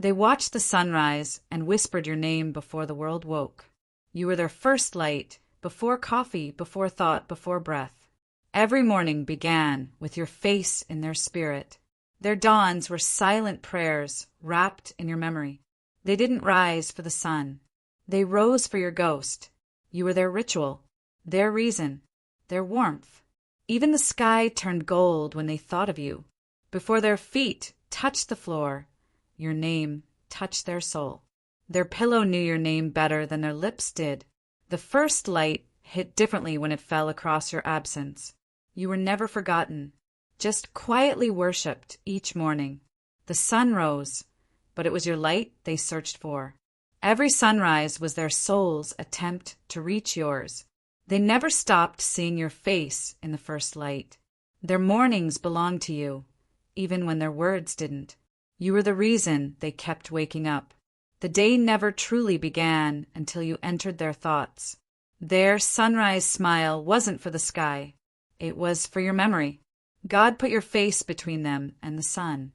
They watched the sunrise and whispered your name before the world woke. You were their first light, before coffee, before thought, before breath. Every morning began with your face in their spirit. Their dawns were silent prayers wrapped in your memory. They didn't rise for the sun. They rose for your ghost. You were their ritual, their reason, their warmth. Even the sky turned gold when they thought of you. Before their feet touched the floor, your name touched their soul. Their pillow knew your name better than their lips did. The first light hit differently when it fell across your absence. You were never forgotten, just quietly worshipped each morning. The sun rose, but it was your light they searched for. Every sunrise was their soul's attempt to reach yours. They never stopped seeing your face in the first light. Their mornings belonged to you, even when their words didn't. You were the reason they kept waking up. The day never truly began until you entered their thoughts. Their sunrise smile wasn't for the sky. It was for your memory. God put your face between them and the sun.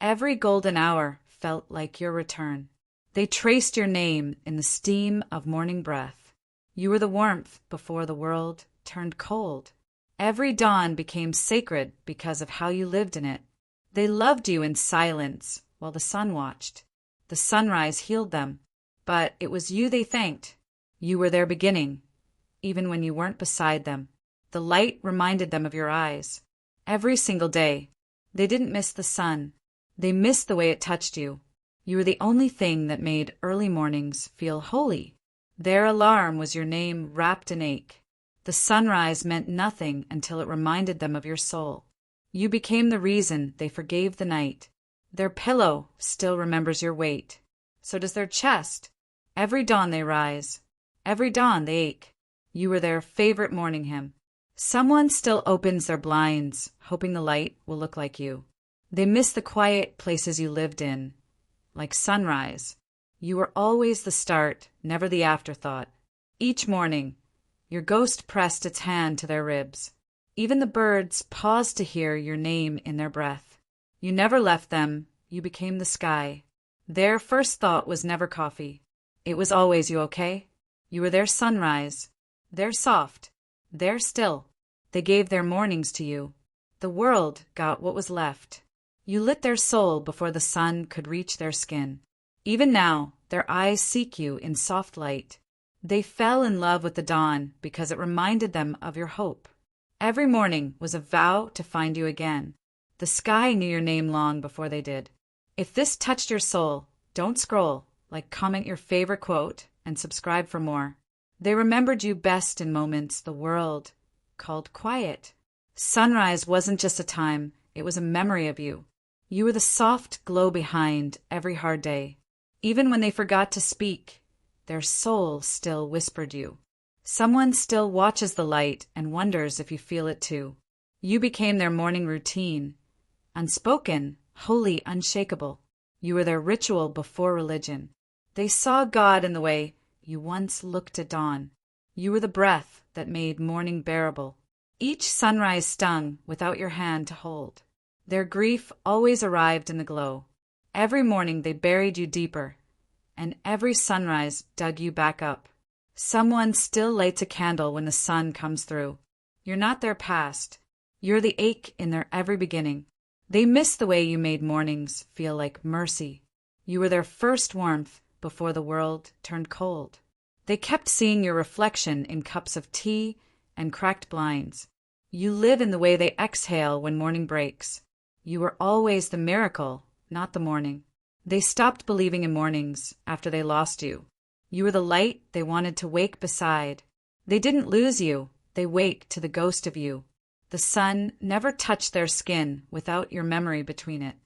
Every golden hour felt like your return. They traced your name in the steam of morning breath. You were the warmth before the world turned cold. Every dawn became sacred because of how you lived in it. They loved you in silence while the sun watched. The sunrise healed them, but it was you they thanked. You were their beginning, even when you weren't beside them. The light reminded them of your eyes. Every single day, they didn't miss the sun. They missed the way it touched you. You were the only thing that made early mornings feel holy. Their alarm was your name wrapped in ache. The sunrise meant nothing until it reminded them of your soul. You became the reason they forgave the night. Their pillow still remembers your weight. So does their chest. Every dawn they rise. Every dawn they ache. You were their favorite morning hymn. Someone still opens their blinds, hoping the light will look like you. They miss the quiet places you lived in. Like sunrise, you were always the start, never the afterthought. Each morning, your ghost pressed its hand to their ribs. Even the birds paused to hear your name in their breath. You never left them, you became the sky. Their first thought was never coffee. It was always you okay? You were their sunrise, their soft, their still. They gave their mornings to you. The world got what was left. You lit their soul before the sun could reach their skin. Even now, their eyes seek you in soft light. They fell in love with the dawn because it reminded them of your hope. Every morning was a vow to find you again. The sky knew your name long before they did. If this touched your soul, don't scroll, comment your favorite quote, and subscribe for more. They remembered you best in moments the world called quiet. Sunrise wasn't just a time, it was a memory of you. You were the soft glow behind every hard day. Even when they forgot to speak, their soul still whispered you. Someone still watches the light and wonders if you feel it too. You became their morning routine. Unspoken, holy, unshakable. You were their ritual before religion. They saw God in the way you once looked at dawn. You were the breath that made morning bearable. Each sunrise stung without your hand to hold. Their grief always arrived in the glow. Every morning they buried you deeper, and every sunrise dug you back up. Someone still lights a candle when the sun comes through. You're not their past. You're the ache in their every beginning. They miss the way you made mornings feel like mercy. You were their first warmth before the world turned cold. They kept seeing your reflection in cups of tea and cracked blinds. You live in the way they exhale when morning breaks. You were always the miracle, not the morning. They stopped believing in mornings after they lost you. You were the light they wanted to wake beside. They didn't lose you, they wake to the ghost of you. The sun never touched their skin without your memory between it.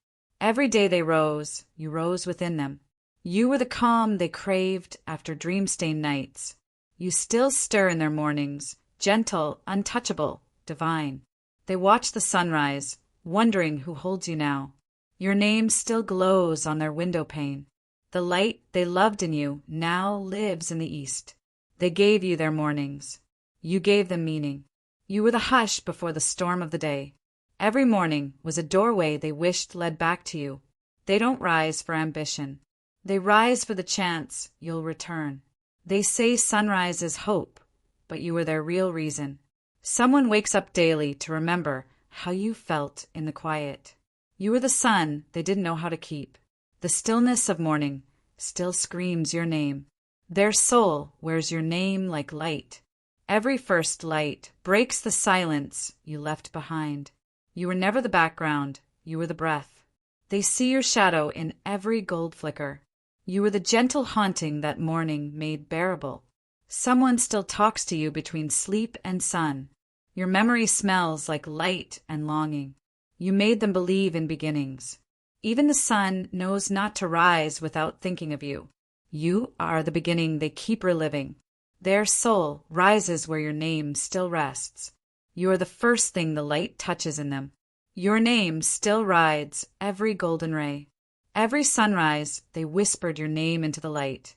Every day they rose, you rose within them. You were the calm they craved after dream-stained nights. You still stir in their mornings, gentle, untouchable, divine. They watch the sunrise, wondering who holds you now. Your name still glows on their window pane. The light they loved in you now lives in the east. They gave you their mornings. You gave them meaning. You were the hush before the storm of the day. Every morning was a doorway they wished led back to you. They don't rise for ambition. They rise for the chance you'll return. They say sunrise is hope, but you are their real reason. Someone wakes up daily to remember how you felt in the quiet. You were the sun they didn't know how to keep. The stillness of morning still screams your name. Their soul wears your name like light. Every first light breaks the silence you left behind. You were never the background, you were the breath. They see your shadow in every gold flicker. You were the gentle haunting that morning made bearable. Someone still talks to you between sleep and sun. Your memory smells like light and longing. You made them believe in beginnings. Even the sun knows not to rise without thinking of you. You are the beginning they keep reliving. Their soul rises where your name still rests. You are the first thing the light touches in them. Your name still rides every golden ray. Every sunrise, they whispered your name into the light,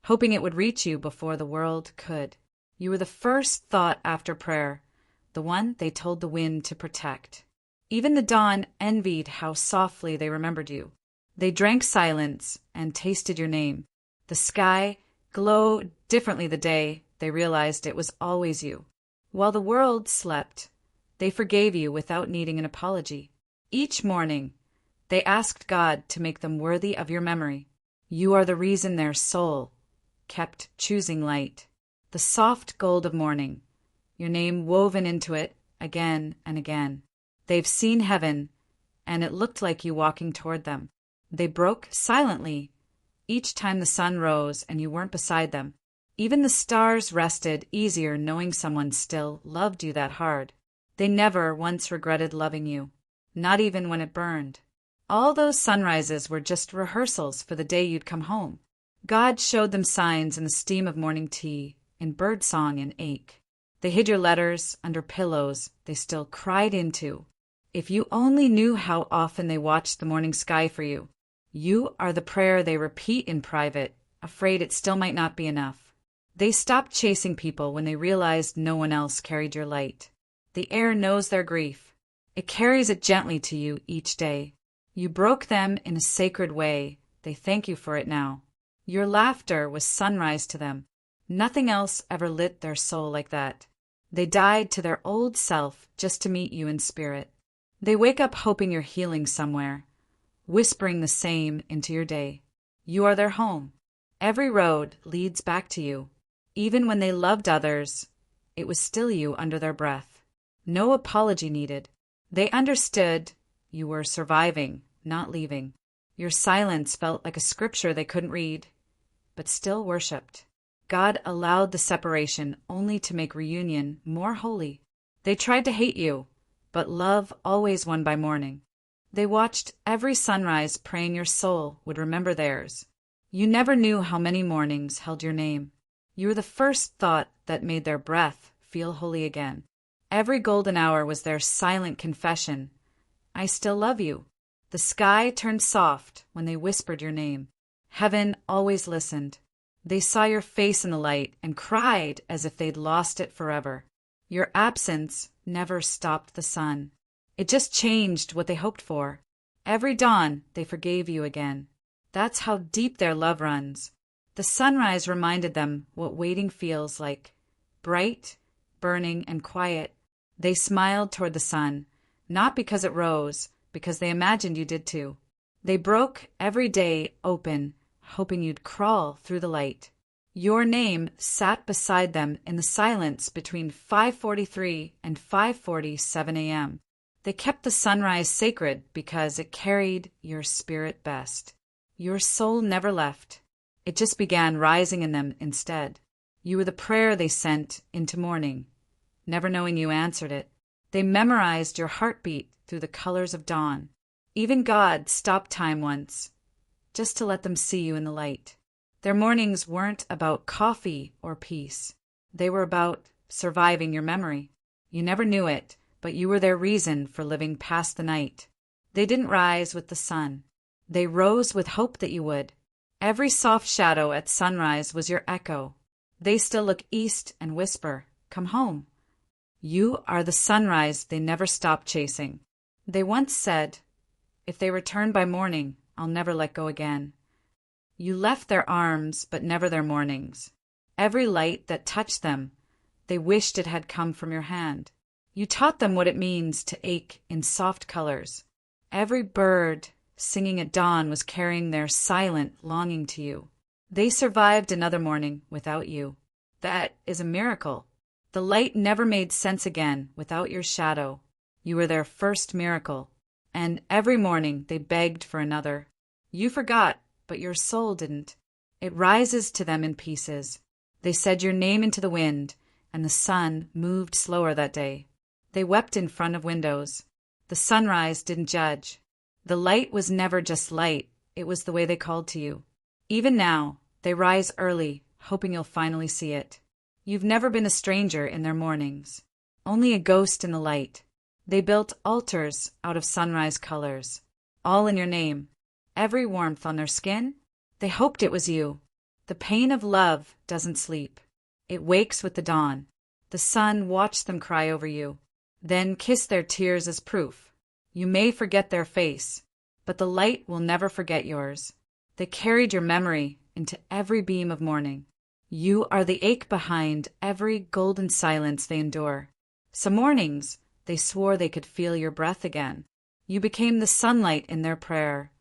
hoping it would reach you before the world could. You were the first thought after prayer, the one they told the wind to protect. Even the dawn envied how softly they remembered you. They drank silence and tasted your name. The sky glowed differently the day they realized it was always you. While the world slept, they forgave you without needing an apology. Each morning, they asked God to make them worthy of your memory. You are the reason their soul kept choosing light. The soft gold of morning, your name woven into it again and again. They've seen heaven, and it looked like you walking toward them. They broke silently each time the sun rose and you weren't beside them. Even the stars rested easier knowing someone still loved you that hard. They never once regretted loving you, not even when it burned. All those sunrises were just rehearsals for the day you'd come home. God showed them signs in the steam of morning tea, in birdsong and ache. They hid your letters under pillows they still cried into. If you only knew how often they watched the morning sky for you. You are the prayer they repeat in private, afraid it still might not be enough. They stopped chasing people when they realized no one else carried your light. The air knows their grief. It carries it gently to you each day. You broke them in a sacred way. They thank you for it now. Your laughter was sunrise to them. Nothing else ever lit their soul like that. They died to their old self just to meet you in spirit. They wake up hoping you're healing somewhere, whispering the same into your day. You are their home. Every road leads back to you. Even when they loved others, it was still you under their breath. No apology needed. They understood you were surviving, not leaving. Your silence felt like a scripture they couldn't read, but still worshipped. God allowed the separation only to make reunion more holy. They tried to hate you, but love always won by morning. They watched every sunrise praying your soul would remember theirs. You never knew how many mornings held your name. You were the first thought that made their breath feel holy again. Every golden hour was their silent confession. I still love you. The sky turned soft when they whispered your name. Heaven always listened. They saw your face in the light and cried as if they'd lost it forever. Your absence never stopped the sun. It just changed what they hoped for. Every dawn, they forgave you again. That's how deep their love runs. The sunrise reminded them what waiting feels like. Bright, burning, and quiet. They smiled toward the sun, not because it rose, because they imagined you did too. They broke every day open, hoping you'd crawl through the light. Your name sat beside them in the silence between 5:43 and 5:47 a.m. They kept the sunrise sacred because it carried your spirit best. Your soul never left. It just began rising in them instead. You were the prayer they sent into morning, never knowing you answered it. They memorized your heartbeat through the colors of dawn. Even God stopped time once, just to let them see you in the light. Their mornings weren't about coffee or peace. They were about surviving your memory. You never knew it, but you were their reason for living past the night. They didn't rise with the sun. They rose with hope that you would. Every soft shadow at sunrise was your echo. They still look east and whisper, "Come home." You are the sunrise they never stopped chasing. They once said, if they returned by morning, I'll never let go again. You left their arms, but never their mornings. Every light that touched them, they wished it had come from your hand. You taught them what it means to ache in soft colors. Every bird singing at dawn was carrying their silent longing to you. They survived another morning without you. That is a miracle. The light never made sense again without your shadow. You were their first miracle. And every morning they begged for another. You forgot, but your soul didn't. It rises to them in pieces. They said your name into the wind, and the sun moved slower that day. They wept in front of windows. The sunrise didn't judge. The light was never just light, it was the way they called to you. Even now, they rise early, hoping you'll finally see it. You've never been a stranger in their mornings, only a ghost in the light. They built altars out of sunrise colors, all in your name. Every warmth on their skin, they hoped it was you. The pain of love doesn't sleep. It wakes with the dawn. The sun watched them cry over you, then kiss their tears as proof. You may forget their face, but the light will never forget yours. They carried your memory into every beam of morning. You are the ache behind every golden silence they endure. Some mornings, they swore they could feel your breath again. You became the sunlight in their prayer.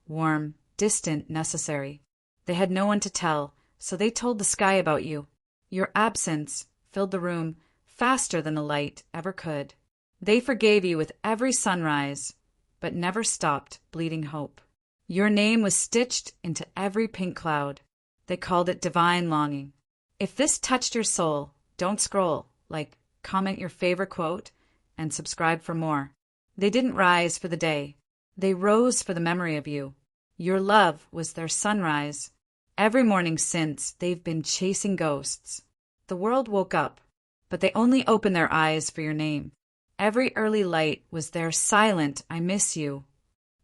Warm, distant, necessary. They had no one to tell, so they told the sky about you. Your absence filled the room faster than the light ever could. They forgave you with every sunrise, but never stopped bleeding hope. Your name was stitched into every pink cloud. They called it divine longing. If this touched your soul, don't scroll, comment your favorite quote, and subscribe for more. They didn't rise for the day. They rose for the memory of you. Your love was their sunrise. Every morning since, they've been chasing ghosts. The world woke up, but they only opened their eyes for your name. Every early light was their silent, I miss you.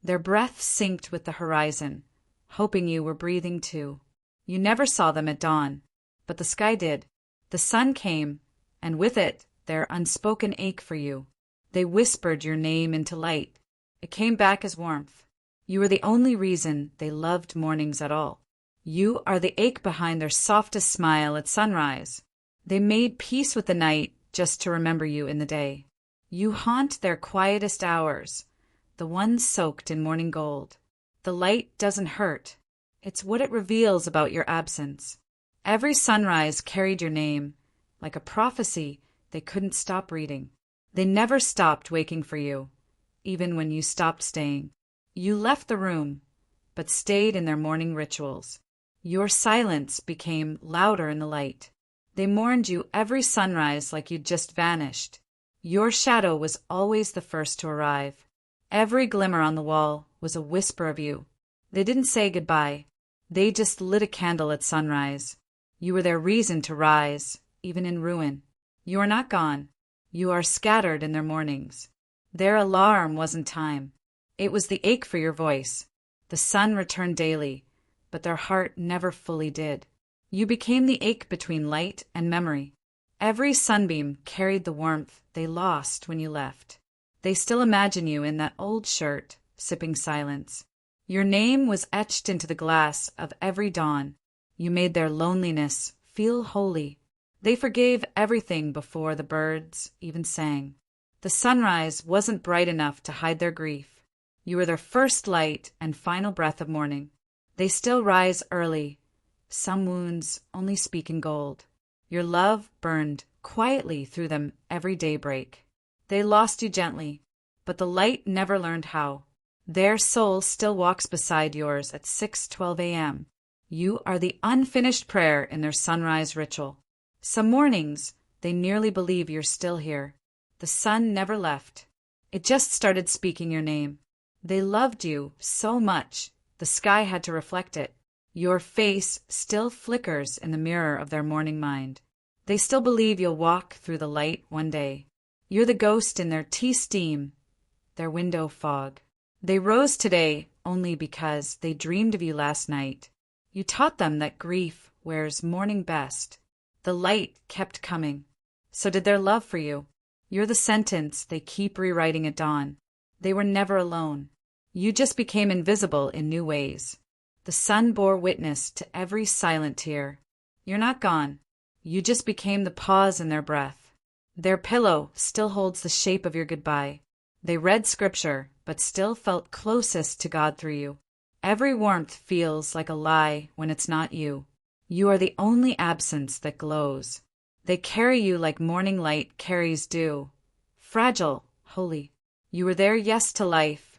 Their breath synced with the horizon, hoping you were breathing too. You never saw them at dawn, but the sky did. The sun came, and with it, their unspoken ache for you. They whispered your name into light. It came back as warmth. You were the only reason they loved mornings at all. You are the ache behind their softest smile at sunrise. They made peace with the night just to remember you in the day. You haunt their quietest hours, the ones soaked in morning gold. The light doesn't hurt. It's what it reveals about your absence. Every sunrise carried your name, like a prophecy they couldn't stop reading. They never stopped waking for you, even when you stopped staying. You left the room, but stayed in their morning rituals. Your silence became louder in the light. They mourned you every sunrise like you'd just vanished. Your shadow was always the first to arrive. Every glimmer on the wall was a whisper of you. They didn't say goodbye. They just lit a candle at sunrise. You were their reason to rise, even in ruin. You are not gone. You are scattered in their mornings. Their alarm wasn't time. It was the ache for your voice. The sun returned daily, but their heart never fully did. You became the ache between light and memory. Every sunbeam carried the warmth they lost when you left. They still imagine you in that old shirt, sipping silence. Your name was etched into the glass of every dawn. You made their loneliness feel holy. They forgave everything before the birds even sang. The sunrise wasn't bright enough to hide their grief. You were their first light and final breath of morning. They still rise early. Some wounds only speak in gold. Your love burned quietly through them every daybreak. They lost you gently, but the light never learned how. Their soul still walks beside yours at 6:12 a.m. You are the unfinished prayer in their sunrise ritual. Some mornings, they nearly believe you're still here. The sun never left. It just started speaking your name. They loved you so much, the sky had to reflect it. Your face still flickers in the mirror of their morning mind. They still believe you'll walk through the light one day. You're the ghost in their tea steam, their window fog. They rose today only because they dreamed of you last night. You taught them that grief wears mourning best. The light kept coming. So did their love for you. You're the sentence they keep rewriting at dawn. They were never alone. You just became invisible in new ways. The sun bore witness to every silent tear. You're not gone. You just became the pause in their breath. Their pillow still holds the shape of your goodbye. They read scripture, but still felt closest to God through you. Every warmth feels like a lie when it's not you. You are the only absence that glows. They carry you like morning light carries dew. Fragile, holy. You were their yes to life,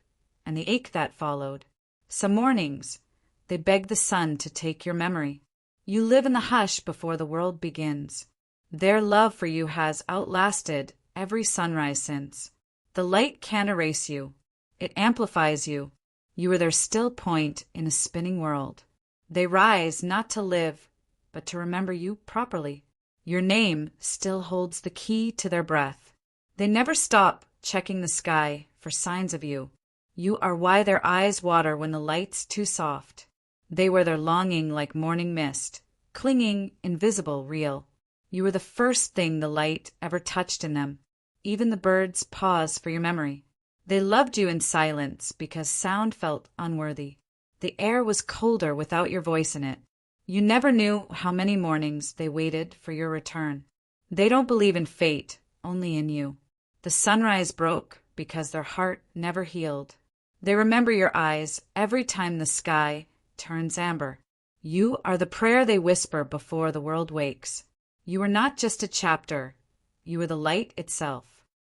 and the ache that followed. Some mornings, they beg the sun to take your memory. You live in the hush before the world begins. Their love for you has outlasted every sunrise since. The light can't erase you. It amplifies you. You are their still point in a spinning world. They rise not to live, but to remember you properly. Your name still holds the key to their breath. They never stop checking the sky for signs of you. You are why their eyes water when the light's too soft. They wear their longing like morning mist, clinging, invisible, real. You were the first thing the light ever touched in them. Even the birds pause for your memory. They loved you in silence because sound felt unworthy. The air was colder without your voice in it. You never knew how many mornings they waited for your return. They don't believe in fate, only in you. The sunrise broke because their heart never healed. They remember your eyes every time the sky turns amber. You are the prayer they whisper before the world wakes. You are not just a chapter. You are the light itself.